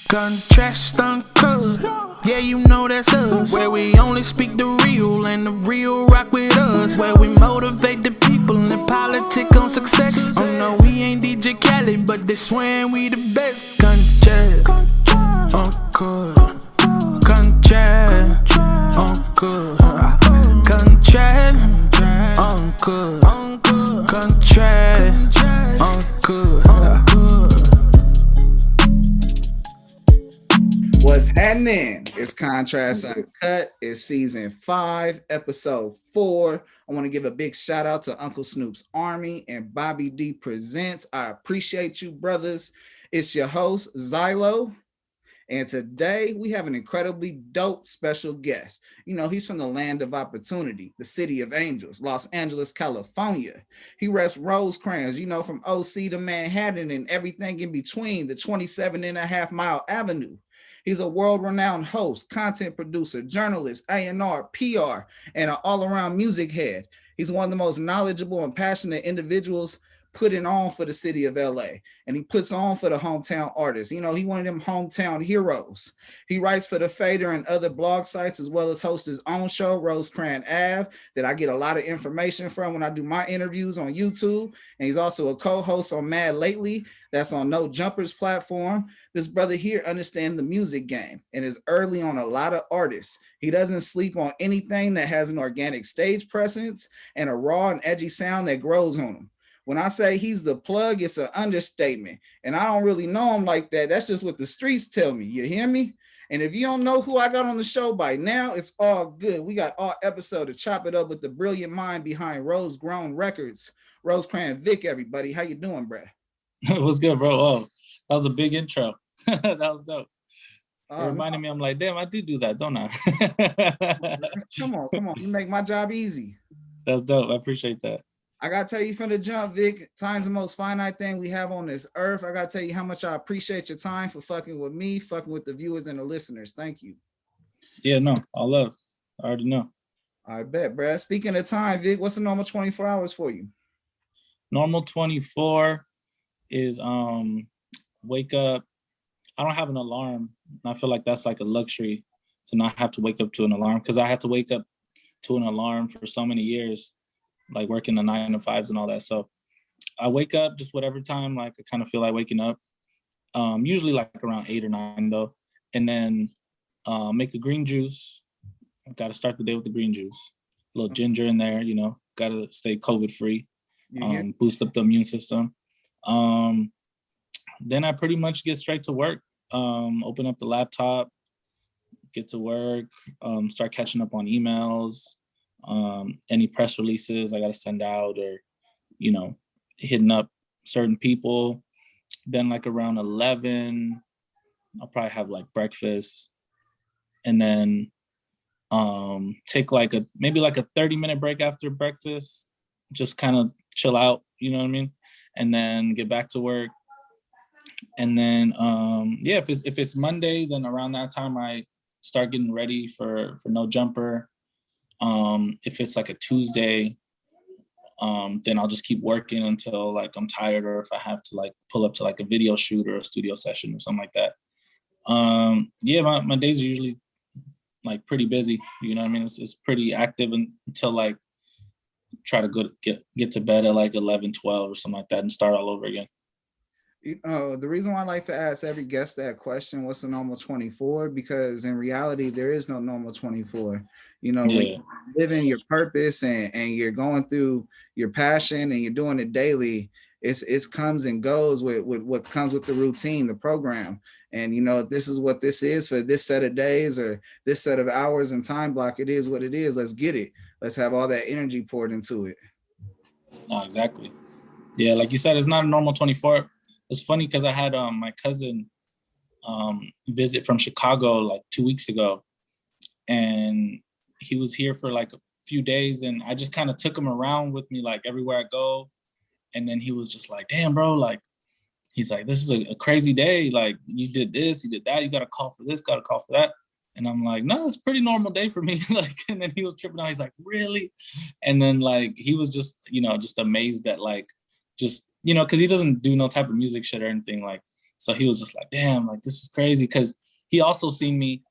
Contrast uncut, yeah, you know that's us. Where we only speak the real and the real rock with us. Where we motivate the people and politic on success. Oh no, we ain't DJ Khaled, but they swearing we the best. Contrast uncut, contrast uncut, contrast uncut, contrast uncut. What's happening? It's Contrast Uncut. It's season 5, episode 4. I want to give a big shout out to Uncle Snoop's Army and Bobby D Presents. I appreciate you, brothers. It's your host, Zylo. And today we have an incredibly dope special guest. You know, he's from the land of opportunity, the city of angels, Los Angeles, California. He reps Rosecrans, you know, from OC to Manhattan and everything in between, the 27.5-mile avenue. He's a world-renowned host, content producer, journalist, A&R, PR, and an all-around music head. He's one of the most knowledgeable and passionate individuals putting on for the city of LA. And he puts on for the hometown artists. You know, he one of them hometown heroes. He writes for The Fader and other blog sites, as well as hosts his own show, Rosecran Ave, that I get a lot of information from when I do my interviews on YouTube. And he's also a co-host on Mad Lately, that's on No Jumpers platform. This brother here understands the music game and is early on a lot of artists. He doesn't sleep on anything that has an organic stage presence and a raw and edgy sound that grows on him. When I say he's the plug, it's an understatement. And I don't really know him like that. That's just what the streets tell me. You hear me? And if you don't know who I got on the show by now, it's all good. We got all episode to chop it up with the brilliant mind behind Rose Grown Records. Rosecran Vic, everybody. How you doing, Brad? What's good, bro? Oh, that was a big intro. That was dope. It reminded me, I'm like, damn, I do that, don't I? Come on. You make my job easy. That's dope. I appreciate that. I got to tell you from the jump, Vic, time's the most finite thing we have on this earth. I got to tell you how much I appreciate your time for fucking with me, fucking with the viewers and the listeners. Thank you. Yeah, no, all love. I already know. I bet, Brad. Speaking of time, Vic, what's the normal 24 hours for you? Normal 24 is wake up. I don't have an alarm. I feel like that's like a luxury to not have to wake up to an alarm, because I had to wake up to an alarm for so many years, like working the 9 to 5s and all that. So I wake up just whatever time, like I kind of feel like waking up, usually like around 8 or 9 though. And then make a green juice. Got to start the day with the green juice. A little ginger in there, you know, got to stay COVID free, boost up the immune system. Then I pretty much get straight to work, open up the laptop, get to work, start catching up on emails, any press releases I got to send out, or, you know, hitting up certain people. Then like around 11, I'll probably have like breakfast, and then take like maybe a 30-minute break after breakfast, just kind of chill out, you know what I mean? And then get back to work. And then, if it's Monday, then around that time I start getting ready for No Jumper. If it's like a Tuesday, then I'll just keep working until like I'm tired, or if I have to like pull up to like a video shoot or a studio session or something like that. My days are usually like pretty busy. You know what I mean? It's pretty active until like try to get to bed at like 11, 12 or something like that and start all over again. The reason why I like to ask every guest that question, what's the normal 24? Because in reality, there is no normal 24. You know, when you're living your purpose and you're going through your passion and you're doing it daily, it comes and goes with what comes with the routine, the program. And, you know, this is what this is for this set of days or this set of hours and time block. It is what it is. Let's get it. Let's have all that energy poured into it. No, exactly. Yeah, like you said, it's not a normal 24. It's funny because I had my cousin visit from Chicago like 2 weeks ago, and he was here for like a few days, and I just kind of took him around with me like everywhere I go. And then he was just like, damn, bro, like, he's like, this is a crazy day. Like, you did this, you did that, you got to call for this, got to call for that. And I'm like, no, it's a pretty normal day for me. Like, and then he was tripping out. He's like, really? And then like, he was just, just amazed that like, just, cause he doesn't do no type of music shit or anything. Like, so he was just like, damn, like, this is crazy. Cause he also seen me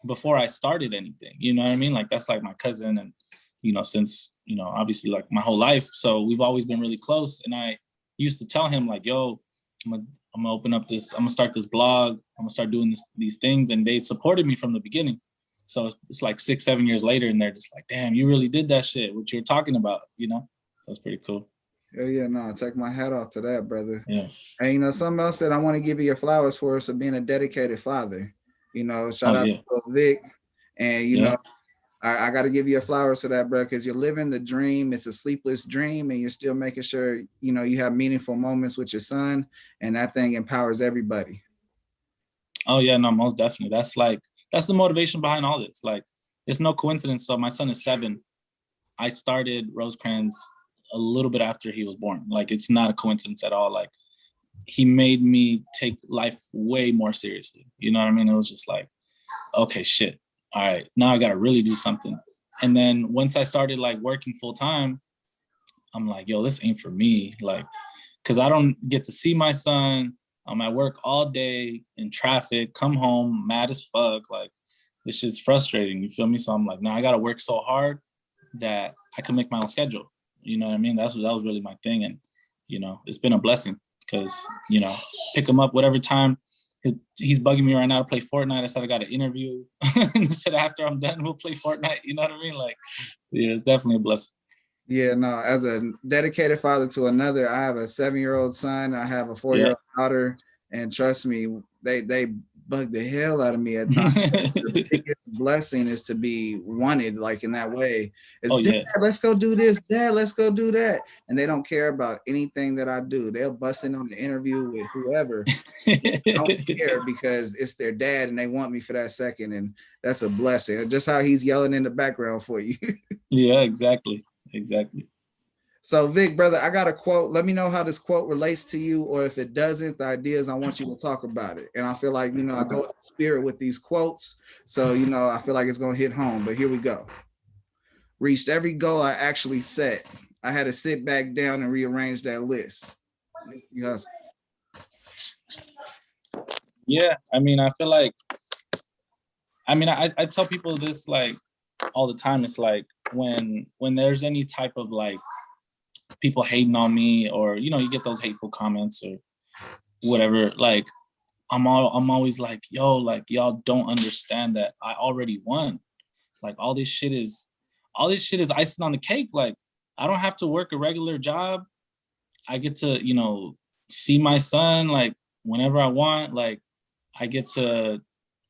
before I started anything, you know what I mean? Like, that's like my cousin. And, since, obviously like my whole life. So we've always been really close. And I used to tell him like, yo, I'm gonna open up this, I'm gonna start this blog, I'm gonna start doing these things. And they supported me from the beginning. So it's like 6-7 years later, and they're just like, damn, you really did that shit, what you were talking about, So it's pretty cool. Yeah, no, take my hat off to that, brother. Yeah. And something else that I want to give you your flowers for is being a dedicated father. Shout out to Vic. And I got to give you your flowers for that, bro, because you're living the dream. It's a sleepless dream, and you're still making sure, you have meaningful moments with your son, and that thing empowers everybody. Oh, yeah, no, most definitely. That's the motivation behind all this. Like, it's no coincidence. So my son is 7. I started Rosecrans a little bit after he was born. Like, it's not a coincidence at all. Like, he made me take life way more seriously. You know what I mean? It was just like, okay, shit. All right, now I got to really do something. And then once I started like working full time, I'm like, yo, this ain't for me. Like, cause I don't get to see my son. I'm at work all day in traffic, come home mad as fuck. Like, this shit's frustrating. You feel me? So I'm like, nah, I got to work so hard that I can make my own schedule. You know what I mean? That was really my thing. And, it's been a blessing because, pick him up whatever time. He's bugging me right now to play Fortnite. I said I got an interview. And I said after I'm done, we'll play Fortnite. You know what I mean? Like, yeah, it's definitely a blessing. Yeah, no, as a dedicated father to another, I have a 7-year-old son. I have a 4-year-old daughter. And trust me, they bug the hell out of me at times. The biggest blessing is to be wanted, like in that way. Dad, let's go do this. Dad, let's go do that. And they don't care about anything that I do. They'll bust in on the interview with whoever. They don't care because it's their dad and they want me for that second. And that's a blessing. Just how he's yelling in the background for you. Yeah, exactly. So Vic, brother, I got a quote. Let me know how this quote relates to you, or if it doesn't, the idea is I want you to talk about it. And I feel like, I go with the spirit with these quotes. So, I feel like it's going to hit home, but here we go. Reached every goal I actually set. I had to sit back down and rearrange that list. Yes. Yeah. I mean, I feel like, I tell people this like all the time. It's like when there's any type of like people hating on me, or you get those hateful comments or whatever, like I'm always like, yo, like y'all don't understand that I already won. Like all this shit is icing on the cake. Like I don't have to work a regular job. I get to see my son like whenever I want. Like I get to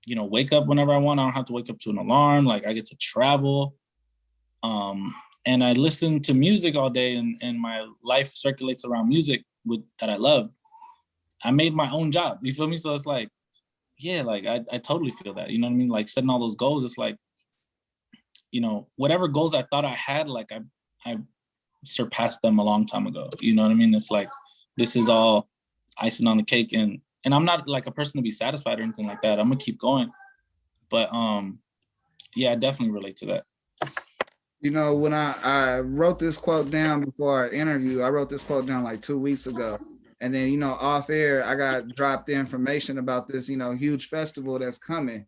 wake up whenever I want. I don't have to wake up to an alarm. Like I get to travel. And I listen to music all day, and my life circulates around music that I love. I made my own job. You feel me? So it's like, yeah, like I totally feel that. You know what I mean? Like setting all those goals, it's like, whatever goals I thought I had, like I surpassed them a long time ago. You know what I mean? It's like, this is all icing on the cake, and I'm not like a person to be satisfied or anything like that. I'm gonna keep going. But yeah, I definitely relate to that. When I wrote this quote down before our interview, I wrote this quote down like 2 weeks ago. And then, off air, I got dropped the information about this, huge festival that's coming.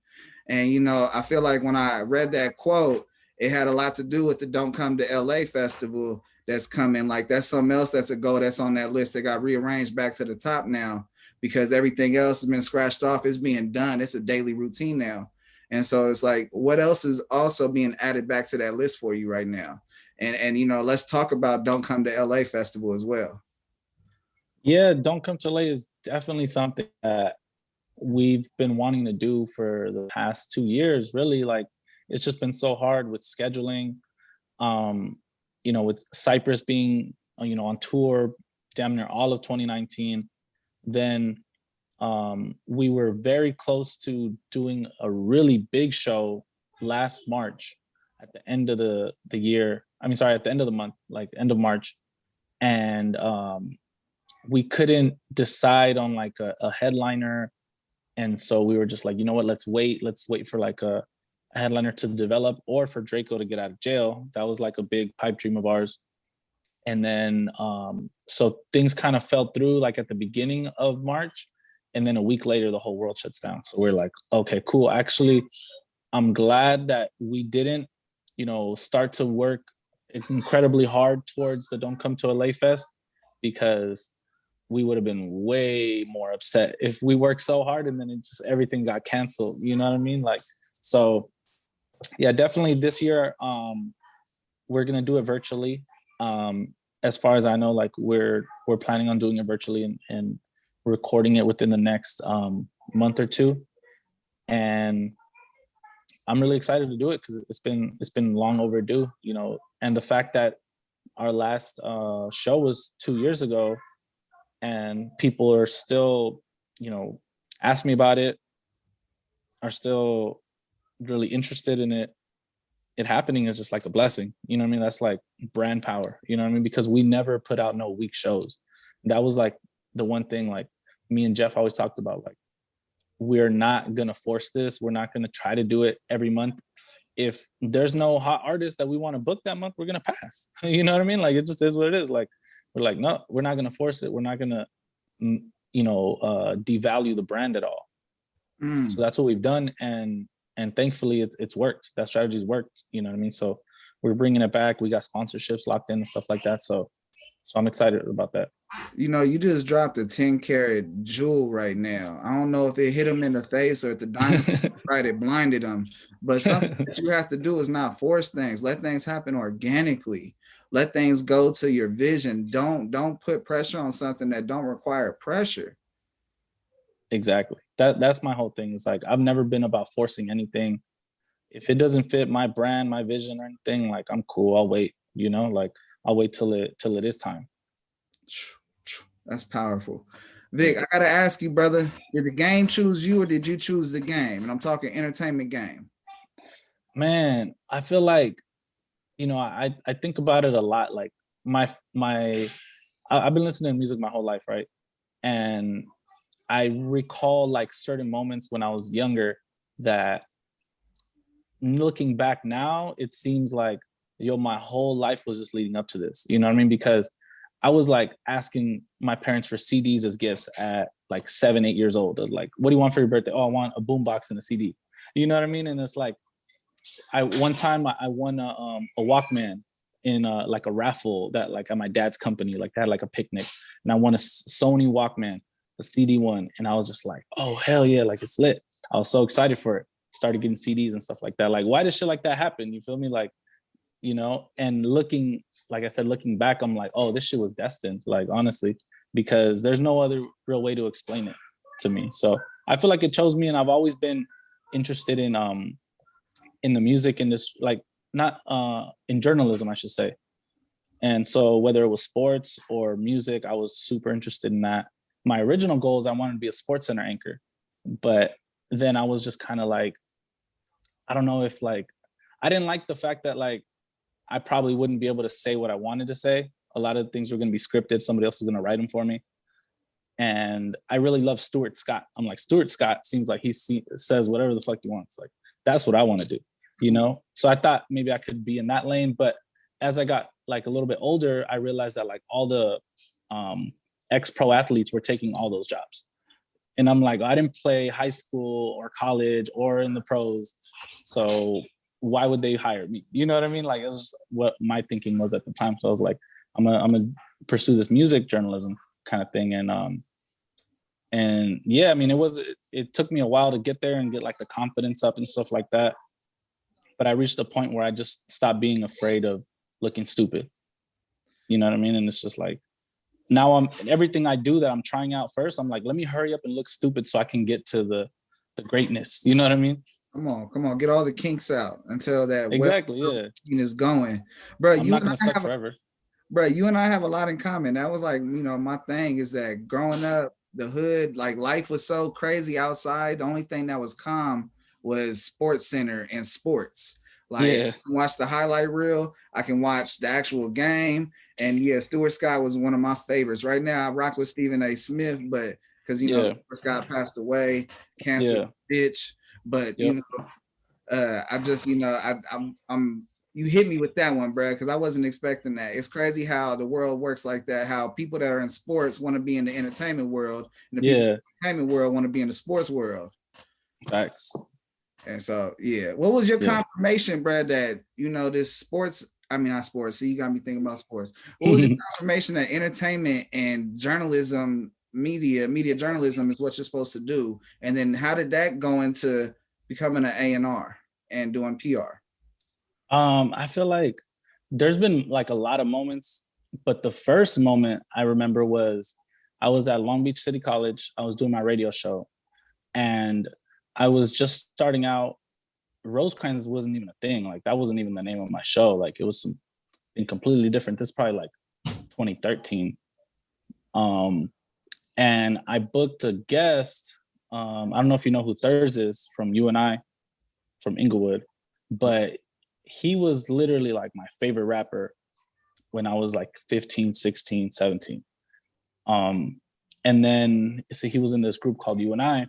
And, I feel like when I read that quote, it had a lot to do with the Don't Come to LA festival that's coming. Like that's something else that's a goal that's on that list that got rearranged back to the top now because everything else has been scratched off. It's being done. It's a daily routine now. And so it's like, what else is also being added back to that list for you right now? And let's talk about Don't Come to LA Festival as well. Yeah, Don't Come to LA is definitely something that we've been wanting to do for the past 2 years, really. Like, it's just been so hard with scheduling, with Cypress being, on tour damn near all of 2019. Then we were very close to doing a really big show last March at the end of the year. At the end of the month, like end of March. And we couldn't decide on like a headliner. And so we were just like, you know what, let's wait for like a a headliner to develop, or for Draco to get out of jail. That was like a big pipe dream of ours. And then so things kind of fell through like at the beginning of March, and then a week later the whole world shuts down. So we're like, okay, cool. Actually, I'm glad that we didn't, start to work incredibly hard towards the Don't Come to LA Fest, because we would have been way more upset if we worked so hard and then everything got canceled. You know what I mean? Like, so yeah, definitely this year we're gonna do it virtually. As far as I know, like we're planning on doing it virtually and recording it within the next month or two. And I'm really excited to do it because it's been long overdue, and the fact that our last show was 2 years ago and people are still, ask me about it, are still really interested in it happening is just like a blessing. You know what I mean? That's like brand power, you know what I mean? Because we never put out no weak shows. That was like the one thing, like me and Jeff always talked about, like, we're not gonna force this. We're not gonna try to do it every month. If there's no hot artist that we want to book that month, we're gonna pass. You know what I mean? Like, it just is what it is. Like, we're like, no, we're not gonna force it. We're not gonna, devalue the brand at all. So that's what we've done, and thankfully it's worked. That strategy's worked. You know what I mean? So we're bringing it back. We got sponsorships locked in and stuff like that. So I'm excited about that. You just dropped a 10-carat jewel right now. I don't know if it hit him in the face or if the diamond right, it blinded him. But something that you have to do is not force things. Let things happen organically. Let things go to your vision. Don't put pressure on something that don't require pressure. Exactly. That's my whole thing. It's like, I've never been about forcing anything. If it doesn't fit my brand, my vision or anything, like, I'm cool. I'll wait, like I'll wait till it is time. That's powerful. Vic, I gotta ask you, brother, did the game choose you or did you choose the game? And I'm talking entertainment game. Man, I feel like, I think about it a lot. Like I've been listening to music my whole life, right? And I recall like certain moments when I was younger that, looking back now, it seems like, my whole life was just leading up to this. You know what I mean? Because I was like asking my parents for CDs as gifts at like 7, 8 years old. Like, what do you want for your birthday? Oh, I want a boombox and a CD. You know what I mean? And it's like, one time I won a Walkman in like a raffle that, like, at my dad's company, like, they had like a picnic, and I won a Sony Walkman, a CD one, and I was just like, oh hell yeah, like, it's lit. I was so excited for it. Started getting CDs and stuff like that. Like, why does shit like that happen? You feel me? Like, and like I said, looking back, I'm like, oh, this shit was destined, like, honestly, because there's no other real way to explain it to me. So I feel like it chose me, and I've always been interested in the music industry, like, not in journalism, I should say. And so whether it was sports or music, I was super interested in that. My original goal is I wanted to be a Sports Center anchor, but then I was just kind of like, I don't know if, like, I didn't like the fact that, like, I probably wouldn't be able to say what I wanted to say. A lot of things were going to be scripted. Somebody else is going to write them for me. And I really love Stuart Scott. I'm like, Stuart Scott seems like he says whatever the fuck he wants. Like, that's what I want to do, So I thought maybe I could be in that lane. But as I got like a little bit older, I realized that, like, all the ex-pro athletes were taking all those jobs. And I'm like, I didn't play high school or college or in the pros. So why would they hire me? You know what I mean? Like, it was what my thinking was at the time. So I was like, I'm gonna pursue this music journalism kind of thing. And yeah, I mean, it took me a while to get there and get like the confidence up and stuff like that. But I reached a point where I just stopped being afraid of looking stupid. You know what I mean? And it's just like, now everything I do that I'm trying out first, I'm like, let me hurry up and look stupid so I can get to the greatness. You know what I mean? Come on, get all the kinks out until that exactly is going, bro. I'm not gonna suck forever, bro. You and I have a lot in common. That was like, my thing is that growing up, the hood, like, life was so crazy outside. The only thing that was calm was Sports Center and sports. Like, I can watch the highlight reel, I can watch the actual game, and yeah, Stuart Scott was one of my favorites. Right now, I rock with Stephen A. Smith, but because Stuart Scott passed away, cancer bitch. But I just, you know, I'm you hit me with that one, bro, because I wasn't expecting that. It's crazy how the world works like that. How people that are in sports want to be in the entertainment world, and the people in the entertainment world want to be in the sports world. Facts. And so, yeah, what was your Yeah. confirmation, bro, that you know this sports? I mean, not sports. See, you got me thinking about sports. What was your confirmation that entertainment and journalism, media journalism, is what you're supposed to do? And then, how did that go into becoming an A&R and doing PR? I feel like there's been like a lot of moments, but the first moment I remember was I was at Long Beach City College. I was doing my radio show, and I was just starting out. Rosecrans wasn't even a thing. Like that wasn't even the name of my show. Like it was something completely different. This is probably like 2013. And I booked a guest. I don't know if you know who Thurs is from You and I, from Inglewood, but he was literally like my favorite rapper when I was like 15, 16, 17. And then so he was in this group called You and I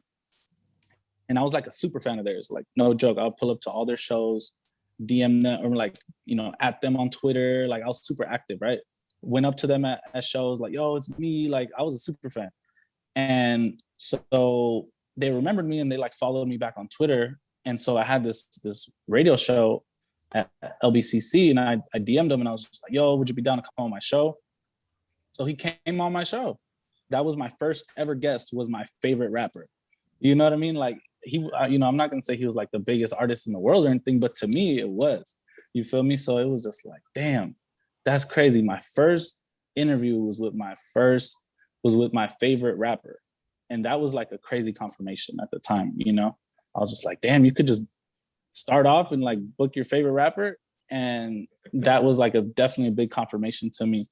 was like a super fan of theirs. Like no joke, I'll pull up to all their shows, DM them, or like, you know, at them on Twitter. Like I was super active, right? Went up to them at shows like, yo, it's me. Like I was a super fan. And so they remembered me and they like followed me back on Twitter. And so I had this radio show at LBCC, and I DM'd him and I was just like, yo, would you be down to come on my show? So he came on my show. That was my first ever guest, was my favorite rapper. You know what I mean? Like he, you know, I'm not gonna say he was like the biggest artist in the world or anything, but to me it was. You feel me? So it was just like, damn, that's crazy. My first interview was with my favorite rapper, and that was like a crazy confirmation at the time. You know, I was just like, damn, you could just start off and like book your favorite rapper, and that was like definitely a big confirmation to me.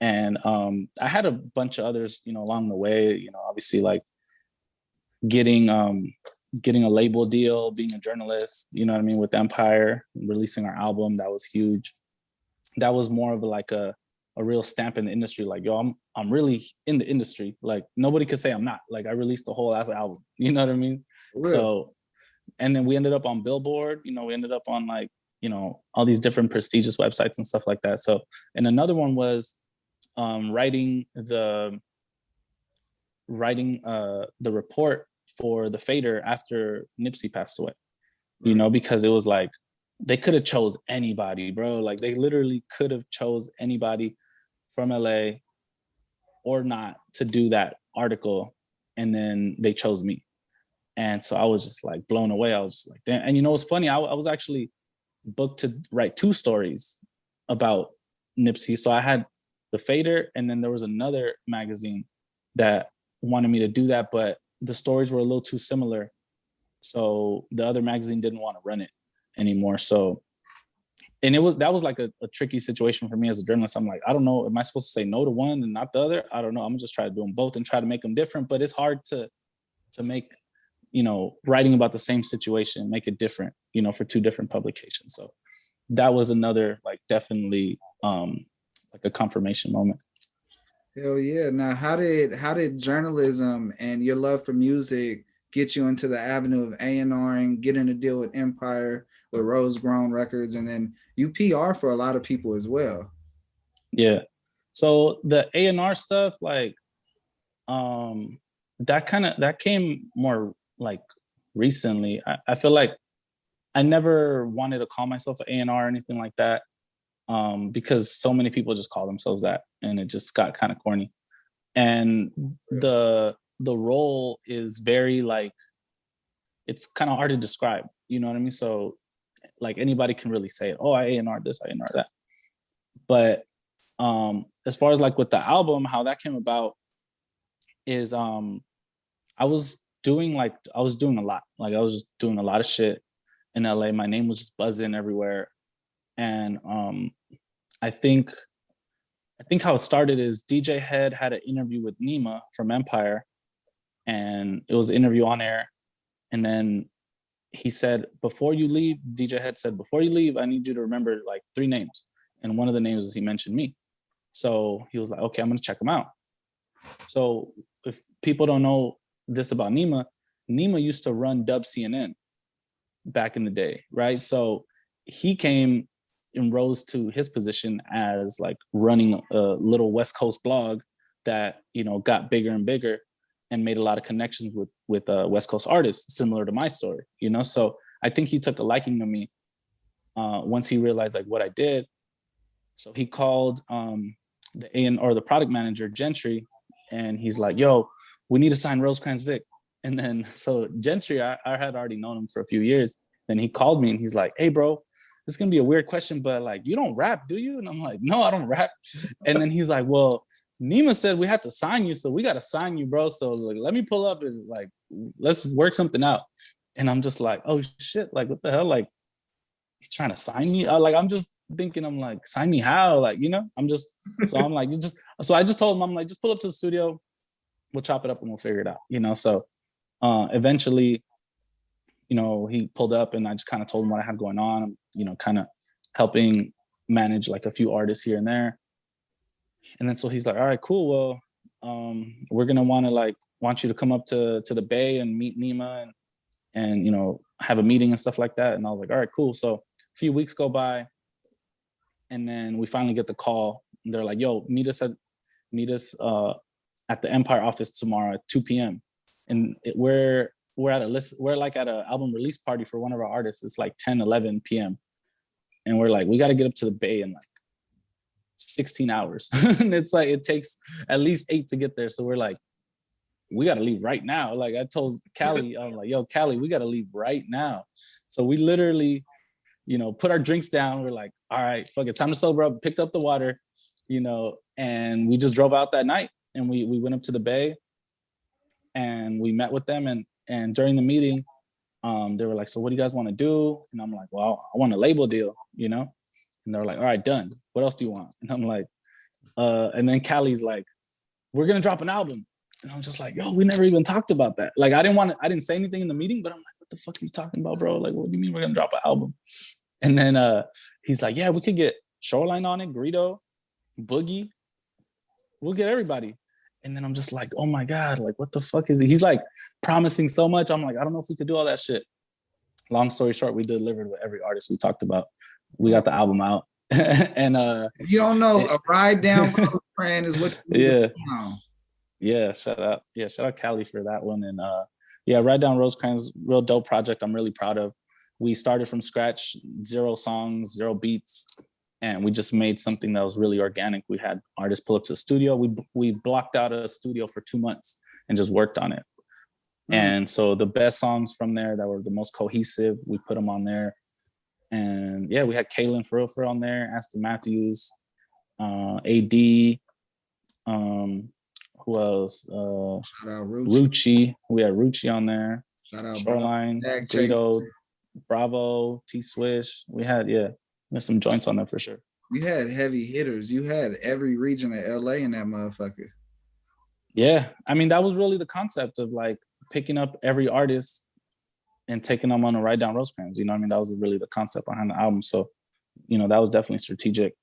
And I had a bunch of others, you know, along the way. You know, obviously like getting a label deal, being a journalist, you know what I mean, with Empire, releasing our album, that was huge. That was more of like a real stamp in the industry. Like, yo, I'm really in the industry. Like nobody could say I'm not. Like I released the whole ass album. You know what I mean? Really? So, and then we ended up on Billboard. You know, we ended up on like, you know, all these different prestigious websites and stuff like that. So, and another one was writing the report for the Fader after Nipsey passed away. You know, because it was like they could have chose anybody, bro. Like they literally could have chose anybody from LA or not to do that article, and then they chose me. And so I was just like blown away. I was just like, damn. And you know what's funny? I was actually booked to write 2 stories about Nipsey. So I had the Fader, and then there was another magazine that wanted me to do that, but the stories were a little too similar. So the other magazine didn't want to run it anymore. So, and that was like a tricky situation for me as a journalist. I'm like, I don't know, am I supposed to say no to one and not the other? I don't know. I'm gonna just try to do them both and try to make them different. But it's hard to make, you know, writing about the same situation, make it different, you know, for 2 different publications. So that was another like definitely like a confirmation moment. Hell yeah. Now, how did journalism and your love for music get you into the avenue of A&Ring, getting a deal with Empire, with Rosegrown Records, and then you PR for a lot of people as well? Yeah. So the A&R stuff, like that came more like recently. I feel like I never wanted to call myself an A&R or anything like that, because so many people just call themselves that, and it just got kind of corny. And the role is very like, it's kind of hard to describe, you know what I mean? So like anybody can really say it. Oh, I A&R this, I A&R that. But as far as like with the album, how that came about is I was doing a lot. Like I was just doing a lot of shit in LA. My name was just buzzing everywhere. And I think how it started is DJ Head had an interview with Nima from Empire, and it was an interview on air. And then he said, before you leave, DJ Head said, before you leave, I need you to remember like 3 names. And one of the names is, he mentioned me. So he was like, okay, I'm gonna check him out. So if people don't know this about Nima used to run Dub CNN. back in the day, right? So he came and rose to his position as like running a little West Coast blog that, you know, got bigger and bigger and made a lot of connections with West Coast artists, similar to my story, you know? So I think he took a liking to me once he realized like what I did. So he called the A&R, the product manager, Gentry, and he's like, yo, we need to sign Rosecran Vic. And then, so Gentry, I had already known him for a few years. Then he called me and he's like, hey, bro, this is gonna be a weird question, but like, you don't rap, do you? And I'm like, no, I don't rap. And then he's like, well, Nima said we had to sign you, so we got to sign you, bro. So like, let me pull up and like, let's work something out. And I'm just like, oh shit, like what the hell? Like, he's trying to sign me? Like, I'm just thinking, I'm like, sign me how? Like, you know, so I'm like, so I just told him, I'm like, just pull up to the studio, we'll chop it up and we'll figure it out, you know? So eventually, you know, he pulled up and I just kind of told him what I had going on, you know, kind of helping manage like a few artists here and there. And then so he's like, all right, cool. Well, we're gonna want you to come up to the Bay and meet Nima and you know, have a meeting and stuff like that. And I was like, all right, cool. So a few weeks go by, and then we finally get the call. They're like, yo, meet us at the Empire office tomorrow at 2 p.m. And we're at an album release party for one of our artists. It's like 10, 11 p.m. And we're like, we got to get up to the Bay in like 16 hours. And it's like, it takes at least 8 to get there. So we're like, we got to leave right now. Like I told Callie, I'm like, yo, Callie, we got to leave right now. So we literally, you know, put our drinks down. We're like, all right, fuck it, time to sober up, picked up the water, you know, and we just drove out that night and we went up to the Bay and we met with them. And during the meeting, they were like, so what do you guys want to do? And I'm like, well, I want a label deal, you know? And they're like, all right, done. What else do you want? And I'm like, and then Callie's like, we're going to drop an album. And I'm just like, yo, we never even talked about that. Like, I didn't say anything in the meeting, but I'm like, what the fuck are you talking about, bro? Like, what do you mean we're going to drop an album? And then he's like, yeah, we could get Shoreline on it, Greedo, Boogie. We'll get everybody. And then I'm just like, oh my God, like, what the fuck is he? He's like promising so much. I'm like, I don't know if we could do all that shit. Long story short, we delivered with every artist we talked about. We got the album out. And if you don't know, a ride down Rosecran is what yeah, shout out Callie for that one. And yeah, Ride Down Rosecran's real dope project I'm really proud of. We started from scratch, 0 songs, 0 beats, and we just made something that was really organic. We had artists pull up to the studio. We blocked out a studio for 2 months and just worked on it. And so the best songs from there that were the most cohesive, we put them on there. And yeah, we had Kaylin for real on there, Aston Matthews, AD, who else? Shout out Rucci. We had Rucci on there. Shout out Shoreline, Greedo, Bravo, T Swish. We had some joints on there for sure. You had heavy hitters. You had every region of LA in that motherfucker. Yeah, I mean, that was really the concept of like picking up every artist and taking them on a Ride Down Rosecrans. You know what I mean? That was really the concept behind the album. So, you know, that was definitely strategic.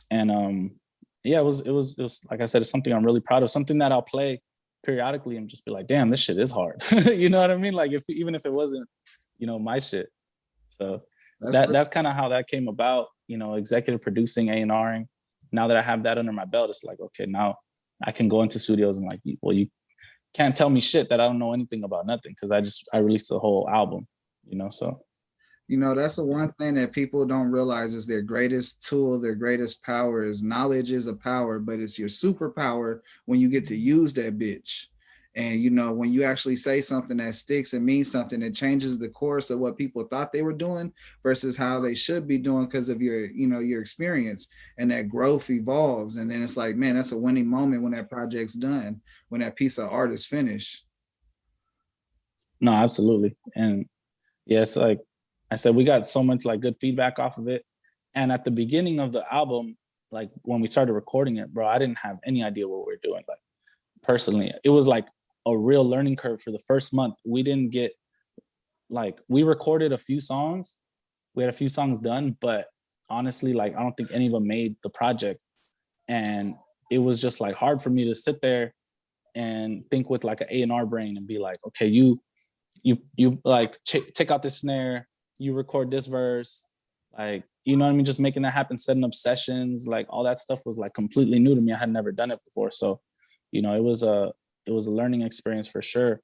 And yeah, it was like I said, it's something I'm really proud of, something that I'll play periodically and just be like, damn, this shit is hard. You know what I mean? Like even if it wasn't, you know, my shit. So that's kind of how that came about, you know, executive producing, A&Ring. Now that I have that under my belt, it's like, okay, now I can go into studios and like, well, you can't tell me shit that I don't know anything about nothing, because I released the whole album, you know. So you know, that's the one thing that people don't realize is their greatest tool, their greatest power is knowledge is a power, but it's your superpower when you get to use that bitch. And, you know, when you actually say something that sticks and means something, it changes the course of what people thought they were doing versus how they should be doing because of your, you know, your experience, and that growth evolves. And then it's like, man, that's a winning moment when that project's done, when that piece of art is finished. No, absolutely. And yeah, it's like I said, we got so much like good feedback off of it. And at the beginning of the album, like when we started recording it, bro, I didn't have any idea what we were doing. Like personally, it was like a real learning curve for the first month. We didn't get we recorded a few songs. We had a few songs done, but honestly, like I don't think any of them made the project. And it was just like hard for me to sit there and think with like an A&R brain and be like, okay, you you like take out this snare, you record this verse, like, you know what I mean? Just making that happen, setting up sessions, like all that stuff was like completely new to me. I had never done it before. So, you know, it was a learning experience for sure.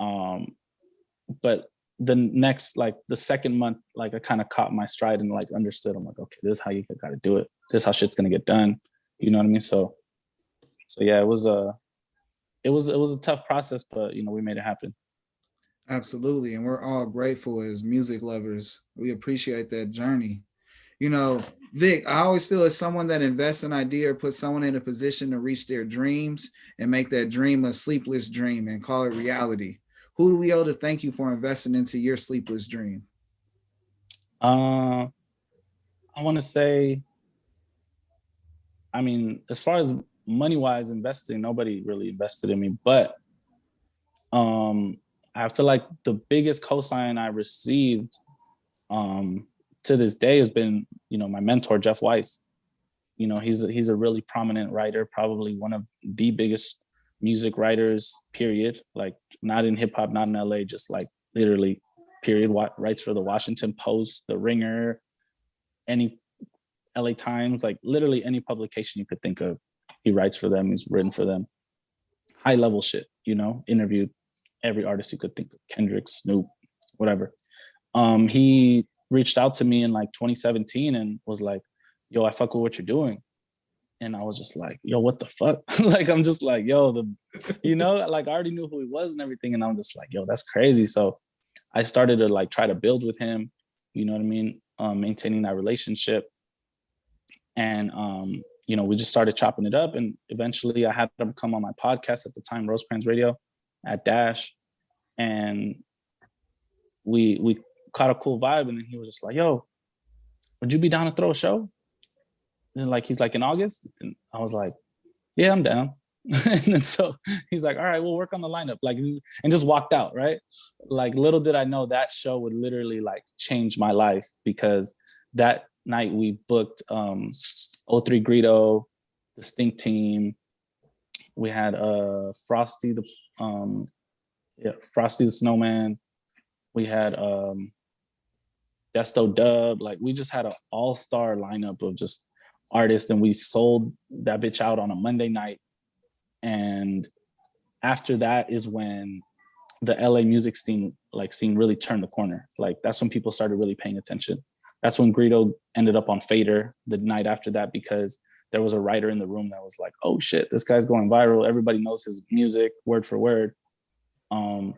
But the next, like the second month, like I kind of caught my stride and like understood. I'm like, okay, this is how you gotta do it. This is how shit's gonna get done. You know what I mean? So yeah, it was a tough process, but you know, we made it happen. Absolutely. And we're all grateful as music lovers. We appreciate that journey. You know, Vic, I always feel as someone that invests in an idea or puts someone in a position to reach their dreams and make that dream a sleepless dream and call it reality. Who do we owe to thank you for investing into your sleepless dream? I want to say, I mean, as far as money wise investing, nobody really invested in me, but I feel like the biggest cosign I received to this day has been, you know, my mentor, Jeff Weiss. You know, he's a really prominent writer, probably one of the biggest music writers, period. Like not in hip hop, not in LA, just like literally, period. Writes for the Washington Post, the Ringer, any LA Times, like literally any publication you could think of. He writes for them, he's written for them. High level shit, you know, interviewed every artist you could think of, Kendrick, Snoop, whatever. He reached out to me in like 2017 and was like, yo, I fuck with what you're doing. And I was just like, yo, what the fuck? Like, I'm just like, yo, you know, like I already knew who he was and everything. And I'm just like, yo, that's crazy. So I started to like try to build with him, you know what I mean? Maintaining that relationship. And, you know, we just started chopping it up. And eventually I had him come on my podcast at the time, Rosecrans Radio at Dash. And we caught a cool vibe. And then he was just like, yo, would you be down to throw a show? And like, he's like, in August? And I was like, yeah, I'm down. And then so he's like, all right, we'll work on the lineup. Like, and just walked out, right? Like, little did I know that show would literally like change my life, because that night we booked O3 Greedo, the Stink Team. We had Frosty the Snowman. We had Desto Dub. Like, we just had an all-star lineup of just artists, and we sold that bitch out on a Monday night. And after that is when the LA music scene really turned the corner. Like, that's when people started really paying attention. That's when Greedo ended up on Fader the night after that, because there was a writer in the room that was like, oh shit, this guy's going viral. Everybody knows his music word for word. And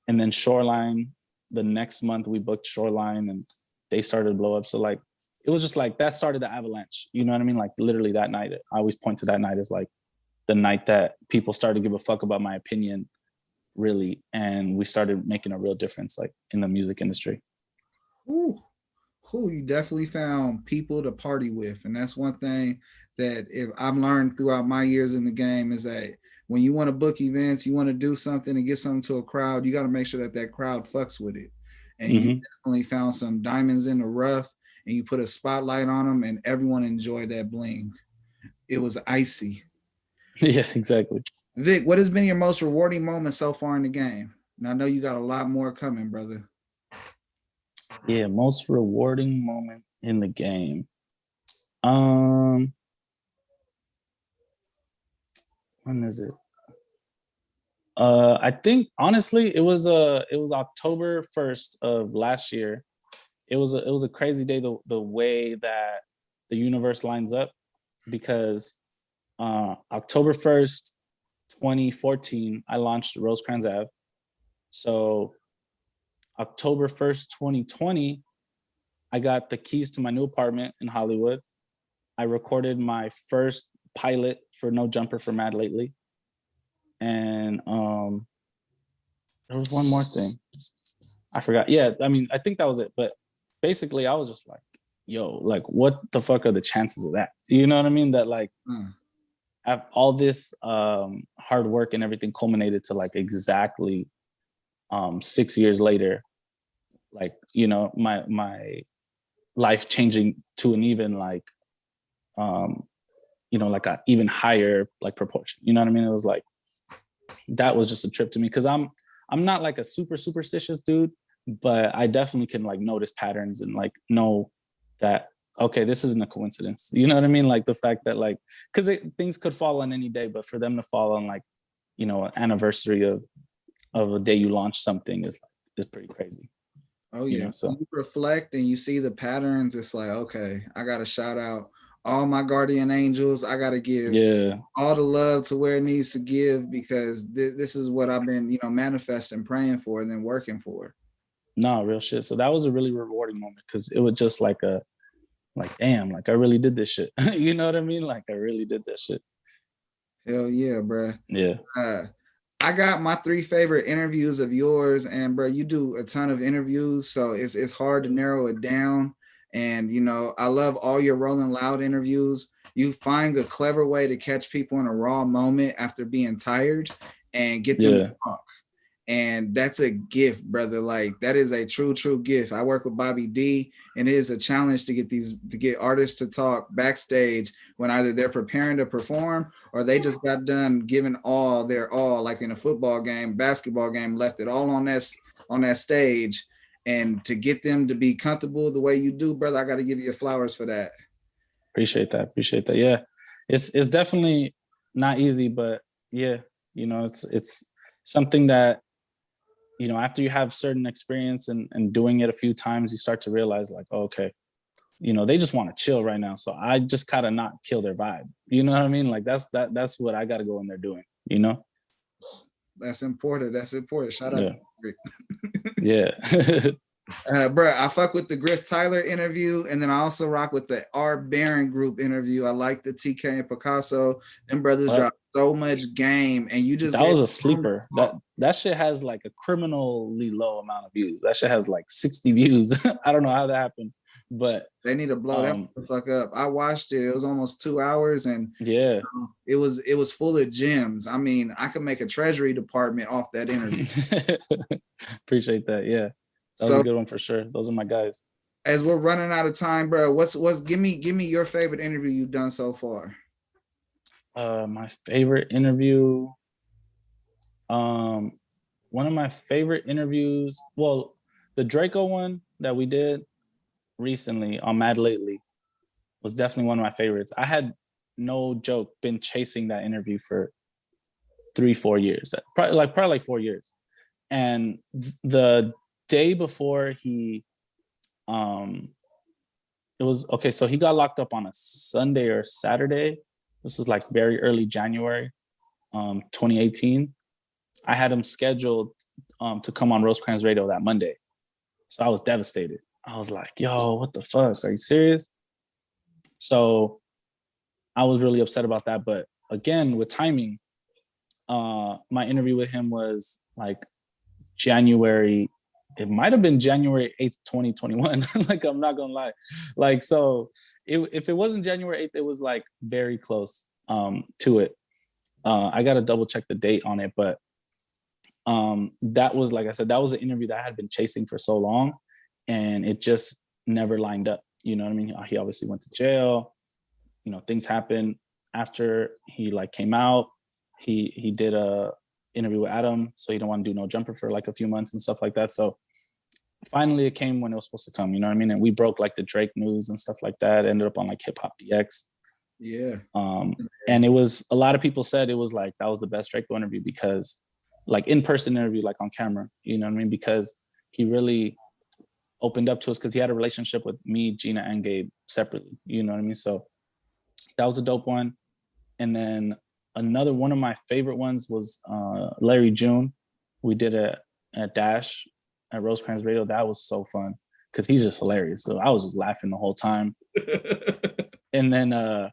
then Shoreline, the next month we booked Shoreline and they started to blow up. So like, it was just like, that started the avalanche. You know what I mean? Like literally that night, I always point to that night as like the night that people started to give a fuck about my opinion, really. And we started making a real difference like in the music industry. Ooh. Cool. You definitely found people to party with. And that's one thing that if I've learned throughout my years in the game is that when you want to book events, you want to do something and get something to a crowd, you got to make sure that that crowd fucks with it. And you definitely found some diamonds in the rough and you put a spotlight on them and everyone enjoyed that bling. It was icy. Yeah, exactly. Vic, what has been your most rewarding moment so far in the game? And I know you got a lot more coming, brother. Yeah, most rewarding moment in the game. When is it? I think honestly it was October 1st of last year. It was a crazy day, the way that the universe lines up, because October 1st, 2014, I launched Rosecrans Ave. So October 1st, 2020, I got the keys to my new apartment in Hollywood. I recorded my first pilot for No Jumper for Mad Lately. And there was one more thing. I forgot. Yeah, I mean, I think that was it. But basically, I was just like, yo, like, what the fuck are the chances of that? You know what I mean? That like, all this hard work and everything culminated to like exactly 6 years later, like, you know, my life changing to an even like you know, like a even higher like proportion. You know what I mean? It was like, that was just a trip to me, because I'm I'm not like a super superstitious dude, but I definitely can like notice patterns and like know that, okay, this isn't a coincidence. You know what I mean? Like the fact that like, because things could fall on any day, but for them to fall on like, you know, an anniversary of a day you launch something is pretty crazy. Oh You yeah. know, so When you reflect and you see the patterns, it's like, okay, I gotta shout out all my guardian angels. I gotta give yeah, all the love to where it needs to give, because this is what I've been, manifesting, praying for, and then working for. no, real shit. So that was a really rewarding moment because it was just like damn, like I really did this shit. You know what I mean? Like I really did that shit. Hell yeah, bruh. Yeah. I got my 3 favorite interviews of yours, and bro, you do a ton of interviews, so it's hard to narrow it down. And I love all your Rolling Loud interviews. You find a clever way to catch people in a raw moment after being tired and get them to talk. And that's a gift, brother. Like that is a true gift. I work with Bobby D, and it is a challenge to get artists to talk backstage when either they're preparing to perform or they just got done giving all their all, like in a football game, basketball game, left it all on that stage. And to get them to be comfortable the way you do, brother, I got to give you your flowers for that. Appreciate that. Yeah, it's definitely not easy, but yeah, it's something that, after you have certain experience and doing it a few times, you start to realize like, oh, okay, they just want to chill right now. So I just gotta not kill their vibe. You know what I mean? Like that's what I gotta go in there doing, That's important. Shout out. Yeah. Bro, I fuck with the Griff Tyler interview, and then I also rock with the R. Barron group interview. I like the TK and Picasso. Them brothers drop so much game, and you just that was a sleeper. That shit has like a criminally low amount of views. That shit has like 60 views. I don't know how that happened, but they need to blow that the fuck up. I watched it. It was almost 2 hours, and yeah, it was full of gems. I mean, I could make a treasury department off that interview. Appreciate that. Yeah. That was a good one for sure. Those are my guys. As we're running out of time, bro, give me your favorite interview you've done so far. My favorite interview. One of my favorite interviews. Well, the Draco one that we did recently on Mad Lately was definitely one of my favorites. I had, no joke, been chasing that interview for 3-4 years, probably like 4 years, and the day before he it was okay, so he got locked up on a Sunday or Saturday. This was like very early January 2018. I had him scheduled to come on Rosecrans Radio that Monday, so I was devastated. I was like, yo, what the fuck, are you serious? So I was really upset about that. But again, with timing, my interview with him was like January, it might have been January 8th, 2021. Like, I'm not gonna lie. Like, so if it wasn't January 8th, it was like very close to it. I gotta double check the date on it, but that was, like I said, that was an interview that I had been chasing for so long, and it just never lined up. You know what I mean? He obviously went to jail. Things happened after he like came out. He did a interview with Adam, so he didn't want to do No Jumper for like a few months and stuff like that. So finally it came when it was supposed to come, you know what I mean? And we broke like the Drake news and stuff like that. It ended up on like Hip Hop DX. Yeah. And it was, a lot of people said it was like, that was the best Drake interview, because like in-person interview, like on camera, you know what I mean? Because he really opened up to us, because he had a relationship with me, Gina, and Gabe separately, you know what I mean? So that was a dope one. And then another one of my favorite ones was Larry June. We did a Dash at Rosecrans Radio. That was so fun, because he's just hilarious. So I was just laughing the whole time. And then a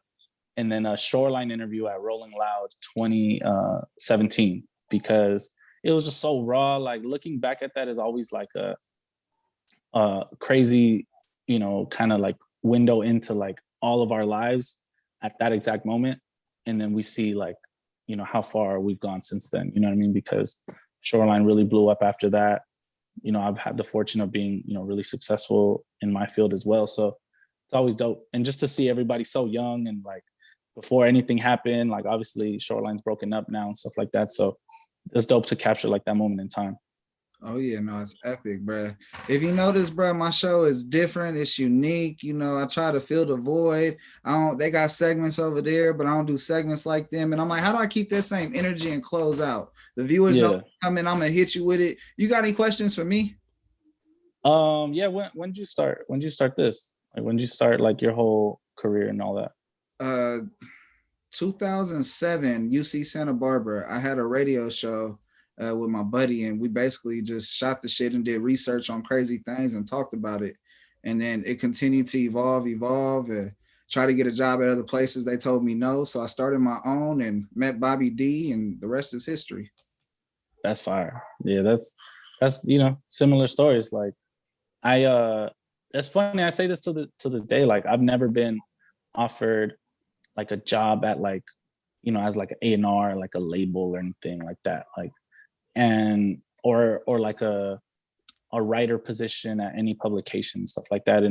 Shoreline interview at Rolling Loud 2017, because it was just so raw. Like, looking back at that is always like a crazy, kind of like window into like all of our lives at that exact moment. And then we see like, how far we've gone since then, you know what I mean? Because Shoreline really blew up after that. I've had the fortune of being, really successful in my field as well. So it's always dope. And just to see everybody so young and like before anything happened, like obviously Shoreline's broken up now and stuff like that. So it's dope to capture like that moment in time. Oh yeah, no, it's epic, bruh. If you notice, bruh, my show is different. It's unique. You know, I try to fill the void. I don't. They got segments over there, but I don't do segments like them. And I'm like, how do I keep that same energy and close out? The viewers know Yeah. come in. I'm gonna hit you with it. You got any questions for me? Yeah. When did you start? When did you start this? Like, when did you start like your whole career and all that? Uh, 2007, UC Santa Barbara. I had a radio show with my buddy, and we basically just shot the shit and did research on crazy things and talked about it. And then it continued to evolve, and try to get a job at other places. They told me no, so I started my own and met Bobby D, and the rest is history. That's fire. Yeah, that's similar stories. Like it's funny. I say this to this day. Like I've never been offered like a job at like as like an A&R, like a label or anything like that. Like and or like a writer position at any publication, stuff like that.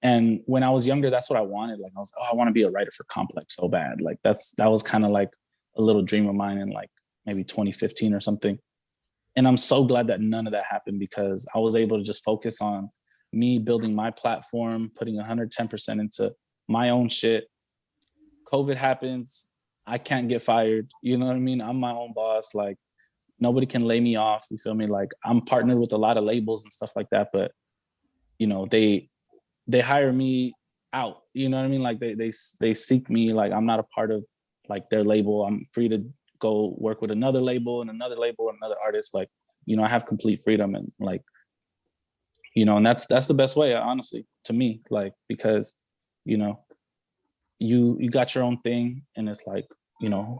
And when I was younger, that's what I wanted. Like I want to be a writer for Complex so bad. Like that was kind of like a little dream of mine in like maybe 2015 or something. And I'm so glad that none of that happened, because I was able to just focus on me building my platform, putting 110% into my own shit. COVID happens, I can't get fired. You know what I mean? I'm my own boss. Like nobody can lay me off. You feel me? Like I'm partnered with a lot of labels and stuff like that, but they hire me out. You know what I mean? Like they seek me. Like I'm not a part of like their label. I'm free to go work with another label and another label and another artist. Like, I have complete freedom, and like, and that's the best way, honestly, to me. Like, because, you got your own thing, and it's like,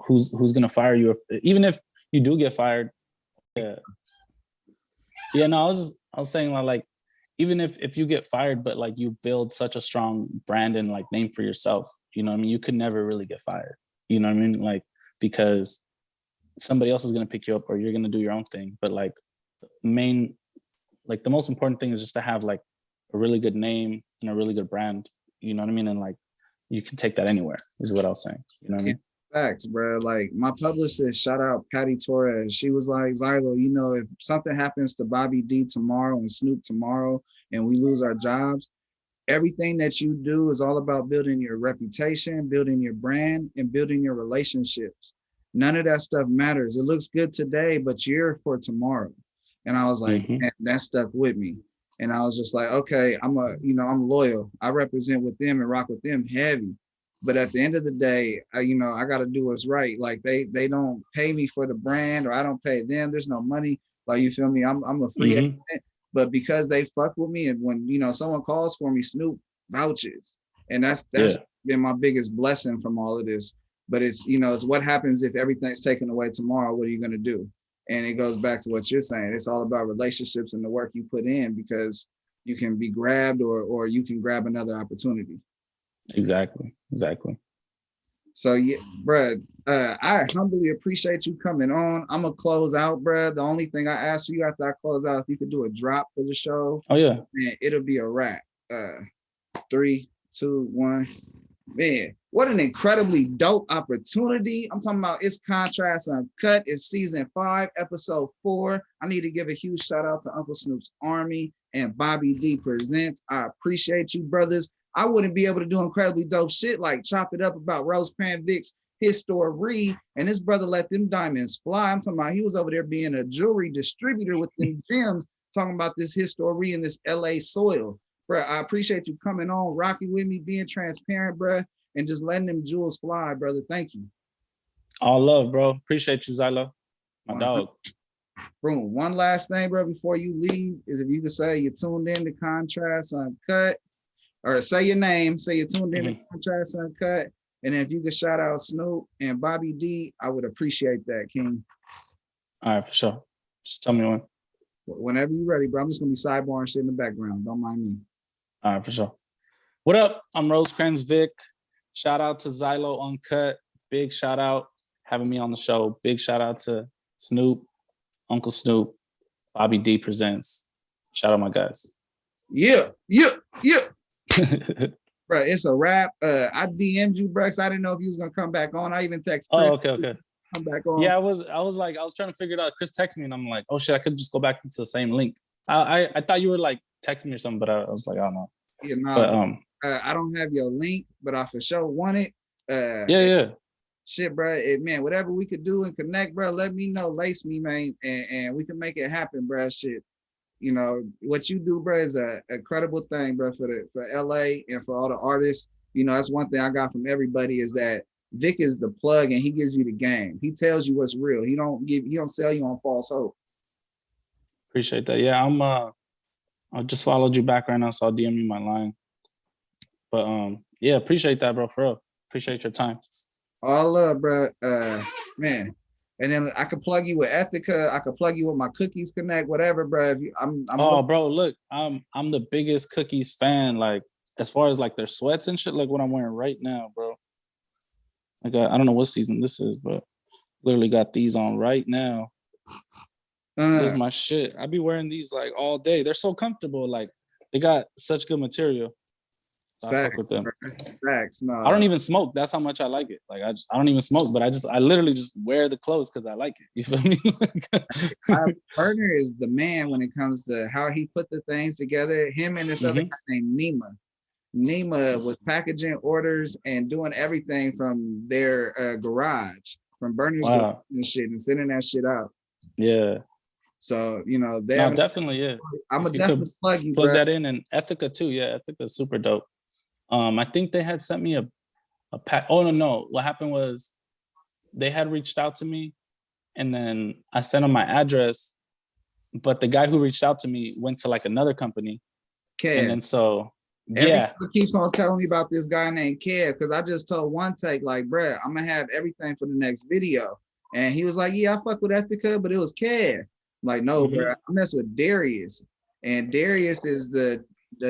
who's gonna fire you even if you do get fired. Yeah, no, I was saying like even if you get fired, but like you build such a strong brand and like name for yourself, what I mean? You could never really get fired. You know what I mean? Like, because somebody else is gonna pick you up, or you're gonna do your own thing. But like the most important thing is just to have like a really good name and a really good brand. You know what I mean? And like you can take that anywhere, is what I was saying. You know what I mean? Facts, bro. Like my publicist, shout out Patty Torres. She was like, Zylo, if something happens to Bobby D tomorrow and Snoop tomorrow, and we lose our jobs, everything that you do is all about building your reputation, building your brand, and building your relationships. None of that stuff matters. It looks good today, but you're for tomorrow. And I was like, man, that stuck with me. And I was just like, okay, I'm loyal. I represent with them and rock with them heavy. But at the end of the day, I got to do what's right. Like they don't pay me for the brand, or I don't pay them. There's no money. Like, you feel me? I'm a free agent. But because they fuck with me, and when someone calls for me, Snoop vouches, and that's been my biggest blessing from all of this. But it's it's what happens if everything's taken away tomorrow. What are you gonna do? And it goes back to what you're saying. It's all about relationships and the work you put in, because you can be grabbed, or you can grab another opportunity. Exactly. So yeah, bruh, I humbly appreciate you coming on. I'm gonna close out, bruh. The only thing I ask you after I close out, if you could do a drop for the show. Oh yeah. Man, it'll be a wrap. 3, 2, 1. Man, what an incredibly dope opportunity. I'm talking about It's Contrast Uncut. It's season 5, episode 4. I need to give a huge shout out to Uncle Snoop's Army and Bobby D Presents. I appreciate you, brothers. I wouldn't be able to do incredibly dope shit like chop it up about Rosecran Vic's history, and this brother let them diamonds fly. I'm talking about he was over there being a jewelry distributor with them gems, talking about this history in this LA soil. Bro, I appreciate you coming on, rocking with me, being transparent, bro, and just letting them jewels fly, brother. Thank you. All love, bro. Appreciate you, Zylo. My dog. Bro, one last thing, bro, before you leave, is if you could say you tuned in to Contrast Uncut, or say your name, say you tuned in to Contrast Uncut, and if you could shout out Snoop and Bobby D, I would appreciate that, King. All right, for sure. Just tell me when. Whenever you're ready, bro. I'm just gonna be sidebar and shit in the background. Don't mind me. All right, for sure. What up? I'm Rosecran Vic. Shout out to Zylo Uncut. Big shout out having me on the show. Big shout out to Snoop, Uncle Snoop, Bobby D Presents. Shout out my guys. Yeah. Bro, it's a wrap. I DM'd you, bro, because I didn't know if you was gonna come back on. I even text Chris. Oh, okay. come back on. Yeah, I was trying to figure it out. Chris texted me and I'm like, oh shit, I could just go back into the same link. I thought you were like texting me or something, but I was like, I don't know. Yeah, no, But I don't have your link, but I for sure want it. yeah. Shit, bro. Man, whatever we could do and connect, bro, let me know. Lace me, man, and we can make it happen, bro. Shit. You know, what you do, bro, is a incredible thing, bro, for LA and for all the artists. You know, that's one thing I got from everybody is that Vic is the plug and he gives you the game. He tells you what's real. He don't sell you on false hope. Appreciate that. Yeah, I just followed you back right now, so I'll DM you my line. But yeah, appreciate that, bro, for real. Appreciate your time. All love, bro. Man. And then I could plug you with Ethica. I could plug you with my Cookies Connect, whatever, bro. If you, I'm bro, look, I'm the biggest Cookies fan. Like, as far as like their sweats and shit, like what I'm wearing right now, bro. Like, I don't know what season this is, but literally got these on right now. This is my shit. I be wearing these like all day. They're so comfortable. Like, they got such good material. So I fuck with them. Facts, no. I don't even smoke. That's how much I like it. Like, I don't even smoke, but I literally just wear the clothes because I like it. You feel me? Our partner is the man when it comes to how he put the things together. Him and this other guy named Nima. Nima was packaging orders and doing everything from their garage, from burners and shit, and sending that shit out. Yeah. So, you know, they definitely, yeah. I'm gonna definitely plug you, plug bro. that in, and Ethica too. Yeah, Ethica is super dope. I think they had sent me a pack. Oh no! What happened was they had reached out to me, and then I sent them my address, but the guy who reached out to me went to like another company, and then so everybody keeps on telling me about this guy named Kev because I just told one take like, bruh, I'm gonna have everything for the next video, and he was like, yeah, I fuck with Ethica, but it was Kev. I'm like, no, bruh, I mess with Darius, and Darius is the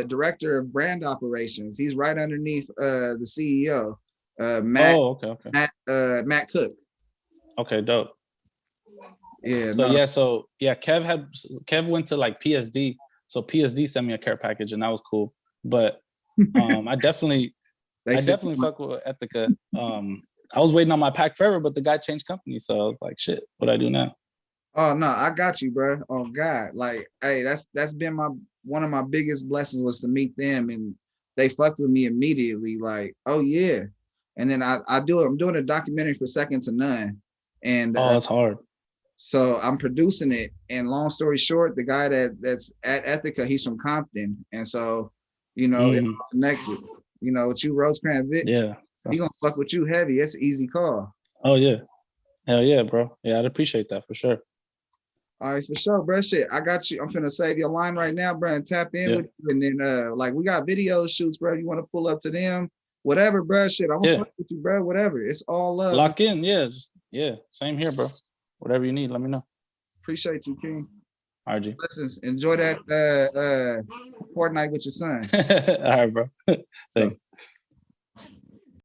director of brand operations. He's right underneath the CEO, Matt. Oh, okay. Matt Cook. Okay, dope. Yeah. So Kev went to like PSD. So PSD sent me a care package, and that was cool. But I definitely fuck with Ethica. I was waiting on my pack forever, but the guy changed company, so I was like, shit, what do I do now? Oh no, I got you, bro. Oh God, like, hey, that's been one of my biggest blessings was to meet them, and they fucked with me immediately. Like, oh yeah, and then I'm doing a documentary for Second to None, and that's hard. So I'm producing it, and long story short, the guy that's at Ethica, he's from Compton, and so you know it's connected. You know, with you, Rosecran Vic, yeah, he gonna fuck with you heavy. It's an easy call. Oh yeah, hell yeah, bro. Yeah, I'd appreciate that for sure. All right, for sure, bro. Shit, I got you. I'm finna save your line right now, bro, and tap in with you. And then, like, we got video shoots, bro. You want to pull up to them, whatever, bro. Shit, I'm gonna fuck with you, bro. Whatever. It's all love. Lock in, same here, bro. Whatever you need, let me know. Appreciate you, King. RG. Listen, enjoy that Fortnite with your son. All right, bro. Thanks.